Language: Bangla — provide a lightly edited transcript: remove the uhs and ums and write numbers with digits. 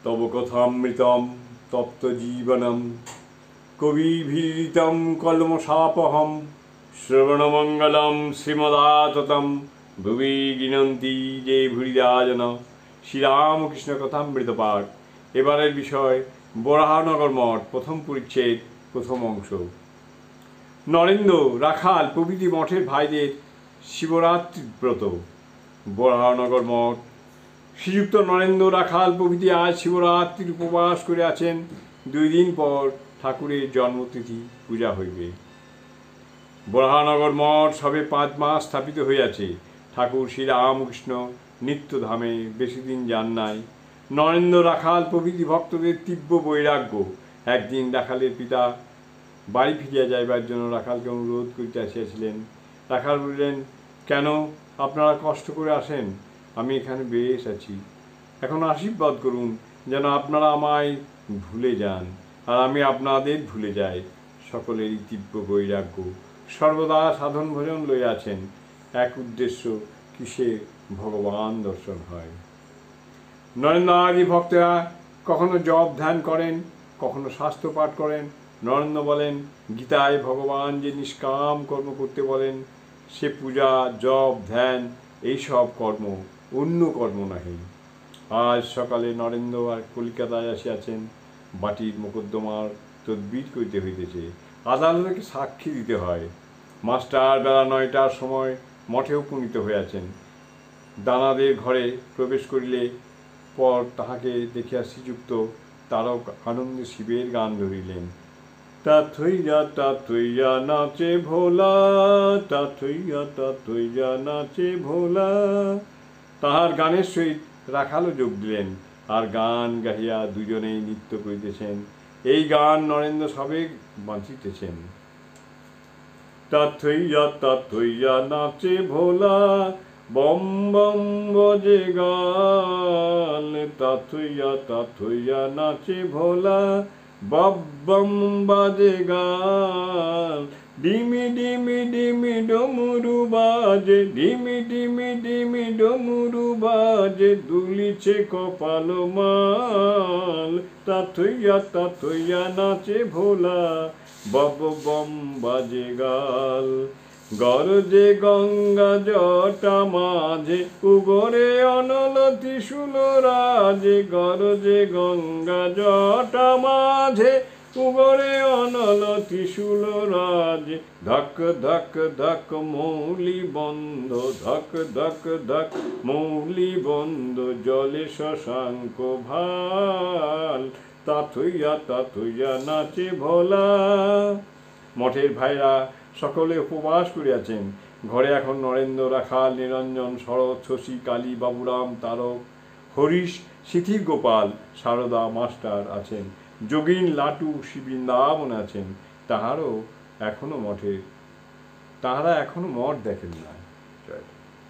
তব কথামৃতম তপ্ত জীবনম কবিভিরিতম কলমশাপহম শ্রবণমঙ্গলম শ্রীমদাততম ভুবি গৃণন্তি যে ভুরিদা জন। শ্রীরামকৃষ্ণ কথামৃত পাঠ। এবারের বিষয় বরাহনগর মঠ, প্রথম পরিচ্ছেদ, প্রথম অংশ। নরেন্দ্র, রাখাল প্রভৃতি মঠের ভাইদের শিবরাত্রি ব্রত। বরাহনগর মঠ। শ্রীযুক্ত নরেন্দ্র, রাখাল প্রভৃতি আজ শিবরাত্রির উপবাস করে আছেন। 2 দিন পর ঠাকুরের জন্মতিথি পূজা হইবে। বরাহনগর মঠ সবে 5 মাস স্থাপিত হইয়াছে। ঠাকুর শ্রীরামকৃষ্ণ নিত্যধামে বেশি দিন যান নাই। নরেন্দ্র, রাখাল প্রভৃতি ভক্তদের তীব্র বৈরাগ্য। একদিন রাখালের পিতা বাড়ি ফিরিয়া যাইবার জন্য রাখালকে অনুরোধ করিতে আসিয়াছিলেন। রাখাল বলিলেন, কেন আপনারা কষ্ট করে আসেন? আমি এখানে বেশ আছি। এখন আশীর্বাদ করুন যেন আপনারা আমায় ভুলে যান আর আমি আপনাদের ভুলে যাই। সকলেরই তীব্র বৈরাগ্য, সর্বদা সাধন ভোজন লইয়াছেন। এক উদ্দেশ্য, কিসে ভগবান দর্শন হয়। নরেন্দ্রাদি ভক্তরা কখনো জপ ধ্যান করেন, কখনো শাস্ত্র পাঠ করেন। নরেন্দ্র বলেন, গীতায় ভগবান যে নিষ্কাম কর্ম করতে বলেন, সে পূজা, জপ, ধ্যান এইসব কর্ম, অন্য কর্ম নাহি। আজ সকালে নরেন্দ্র আর কলিকাতায় আসিয়াছেন। বাটির মোকদ্দমার তদবির করিতে হইতেছে। আদালতকে সাক্ষী দিতে হয়। মাস্টার বেলা 9টার সময় মঠে উপনীত হইয়াছেন। দানাদের ঘরে প্রবেশ করিলে পর তাহাকে দেখিয়া শ্রীযুক্ত তারক আনন্দে শিবের গান ধরিলেন। তাথইয়া তাথইয়া নাচে ভোলা, তাথইয়া তাথইয়া নাচে ভোলা। তাহার গানের সহিত রাখালও যোগ দিলেন, আর গান গাহিয়া দুজনেই নৃত্য করিতেছেন। এই গান নরেন্দ্র সবে বাঁচিতেছেন। তাথইয়া তাথইয়া নাচে ভোলা, বম বম বজে গাল। তাথইয়া তাথইয়া নাচে ভোলা, বম বাজে গাল। ডিমি ডিমি ডিমি ডমরু বাজে, ডিমি ডিমি ডিমি ডমরু বাজে, দুলিছে কপাল মাল। তাথইয়া তাথইয়া নাচে ভোলা, বম বাজে গাল। গরজে গঙ্গা জটা মাঝে, উগরে অনল ত্রিশূল রাজে। গরজে গঙ্গা জটা মাঝে, উগরে অনল ত্রিশূল রাজে। ধক ধক ধক মৌলি বন্ধ, ধক ধক ধক মৌলি বন্ধ, জলে শশাঙ্ক ভাল। তাথইয়া তাথইয়া নাচে ভোলা। মঠের ভাইরা সকলে উপবাস করিয়াছেন। ঘরে এখন নরেন্দ্র, রাখাল, নিরঞ্জন, শরৎ, শশী, কালী, বাবুরাম, তারক, হরিশ, শিথির গোপাল, সারদা মাস্টার আছেন। যোগীন, লাটু, বৃন্দাবন আছেন। তাহারা এখনো মঠ দেখেন না।